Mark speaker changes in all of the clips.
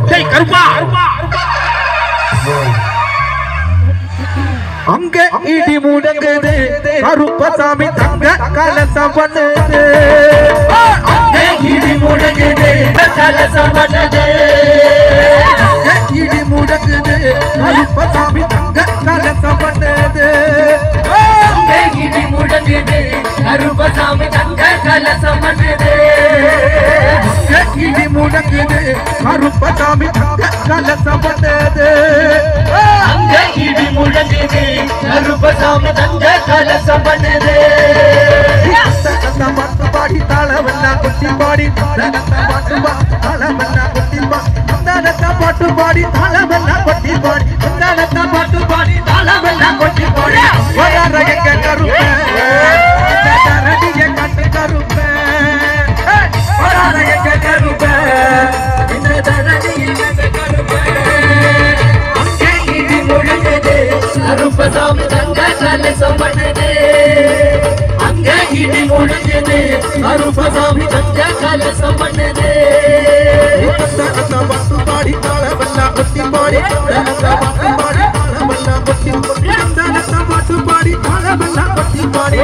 Speaker 1: டேய் கருப்பா அங்க இடி முடங்குது கருப்பசாமி தங்க கலசம் பண்ணுது அங்க இடி முடங்குது கலசம் பண்ணுது இடி முடங்குது கருப்பசாமி தங்க கலசம் பண்ணுது அங்க இடி முடங்குது கருப்பசாமி தங்க கலசம் பண்ணுது இடி முடங்குது கருப்பசாமி தங்க கலசம் பண்ணுது அங்க இடி முடங்குது கருப்பசாமி தங்க கலசம் பண்ணுது பாட்டு பாடி தாளவெல்லாம் கொட்டி பாடி பாட்டு தாளவெல்லாம் கொட்டி பாட்டு பாடி தாளவெல்லாம் கொட்டி பாடி பாட்டு பாடி தாளவெல்லாம் கொட்டி பாடி கருப்பேன் கட்டு கருப்பேன் கருப்பசாமி தங்க கலசம் பண்ணுது அங்க இடி முடங்குது கருப்பசாமி தங்க கலசம் பண்ணுது பாட்டு பாடி தாளவெல்லாம் கொட்டி பாடி பாட்டு பாடி தாளவெல்லாம் கொட்டி பாட்டு பாடி தாளவெல்லாம் கொட்டி பாடி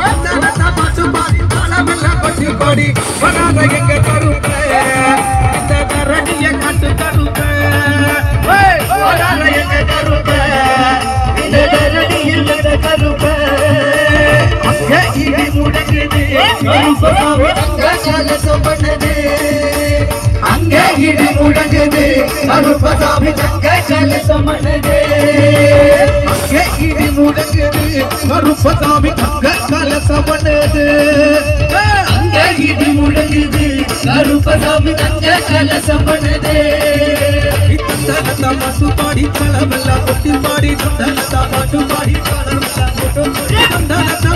Speaker 1: பாட்டு பாடி தாளவெல்லாம் கொட்டி பாடி வராத எங்க கருப்பேன் இந்த கரடிய காட்டு கருப்பேன் வராத எங்க கருப்பேன் கருப்பசாமி அங்க இடி முடங்குது கருப்பசாமி தங்க கலசம் பண்ணுது அங்க இடி முடங்குது கருப்பசாமி தங்க கலசம் பண்ணுது அங்க இடி முடங்குது கருப்பசாமி தங்க கலசம் பண்ணுது பாட்டு பாடி தாளவெல்லாம் கொட்டி பாடி பாட்டு பாடி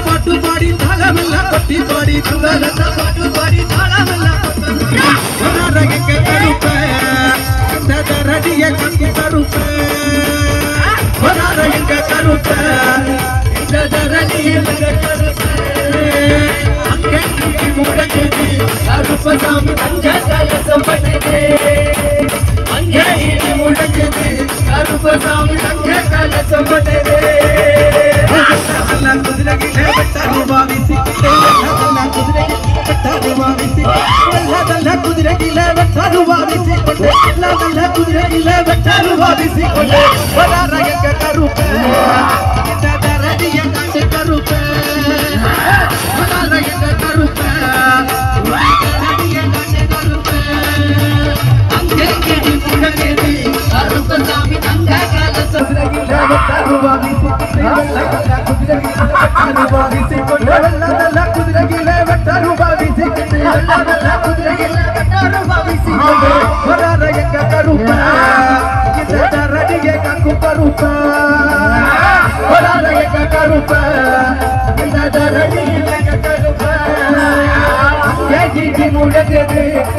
Speaker 1: பாட்டு பாடி தாளவெல்லாம் கொட்டி பாடி பாட்டு பாடி தாளவெல்லாம் கருப்பேன் கட்டி கருப்பேன் கருப்பேன் அங்கே முடங்குது கருப்பசாமி தங்க கலசம் பண்ணுது அங்கே முடங்குது கருப்பசாமி தங்க கலசம் பண்ணுது குதிரையிலே வெட்டாருவா வீசிக்கிட்டே குதிரையிலே வெட்டாருவா வீசிக்கொண்டு குதிரையிலே வெட்டாருவா வீசிக்கொண்டு கருப்பேன் கருப்பசாமி தங்க கலசம் குதிரையிலே வெட்டாருவா வீசிக்கொண்டு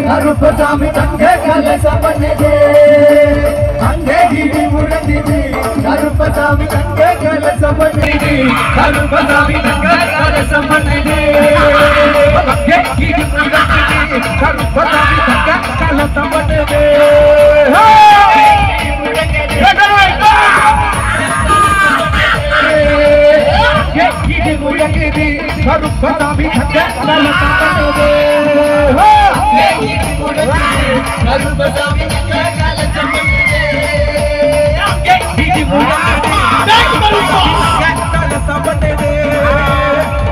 Speaker 1: கருப்பசாமி தங்க கலசம் பண்ணுது அங்கே இடி முடங்குது கருப்பசாமி தங்க கலசம் பண்ணுது கருப்பசாமி தங்க கலசம் பண்ணுது அங்கே இடி முடங்குது கருப்பசாமி தங்க கலசம் பண்ணுது இடி முடங்குது கருப்பசாமி தங்க கலசம் பண்ணுது கருப்பசாமி தங்க கலசம் பண்ணுது அங்கே இடி முடங்குது கலசம் பண்ணுது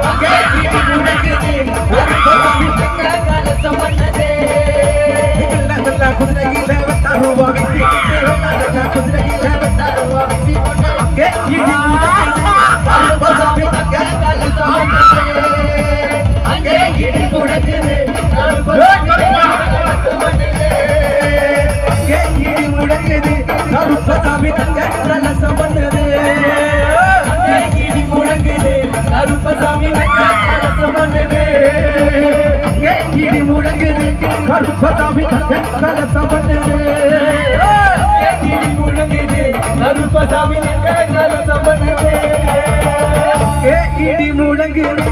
Speaker 1: அங்கே இடி முடங்குது கருப்பசாமி தங்க கலசம் பண்ணுது குதிரையிலே வெட்டாருவா வீசிக்கொண்டு குதிரையிலே வெட்டாருவா வீசிக்கொண்டு அங்கே இடி முடங்குது கருப்பசாமி தங்க கலசம் பண்ணுது அங்கே இடி முடங்குது கருப்பசாமி தங்க கலசம் பண்ணுது இடி முடங்குது கருப்பசாமி தங்க கலசம் பண்ணுது இடி முடங்குது கருப்பசாமி தங்க கலசம் பண்ணுது இடி முடங்குது கருப்பசாமி தங்க கலசம் பண்ணுது இடி முடங்குது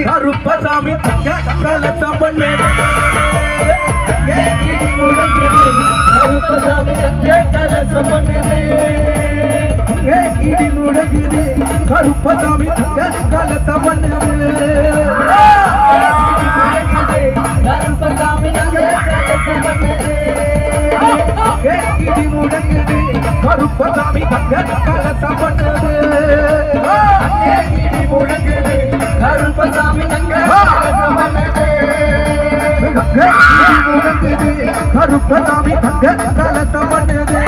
Speaker 1: கருப்பசாமி தங்க கலசம் பண்ணுது கருப்பசாமி தங்க கருப்பசாமி தங்க கலச பண்ணுது கருப்பசாமி தங்க கலச பண்ணுது கேட்கிடி முடங்குது கருப்பசாமி தங்க கலச பண்ணுது கேட்கிடி முடங்குது கருப்பசாமி தங்க கலச பண்ணுது கேட்கிடி முடங்குது கருப்பசாமி தங்க கலச பண்ணுது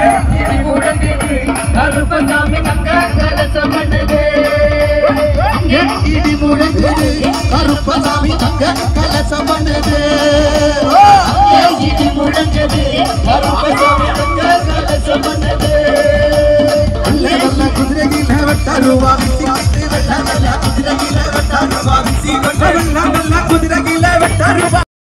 Speaker 1: கேட்கிடி முடங்குது கருப்பசாமி தங்க கலச பண்ணுது கேட்கிடி முடங்குது கருப்பசாமி தங்க கலச பண்ணுது கேட்கிடி முடங்குது கருப்பசாமி தங்க கலச பண்ணுது நல்ல குதிரையில வட்டாருவா விசி வெள்ள நல்ல குதிரையில வட்டாருவா விசி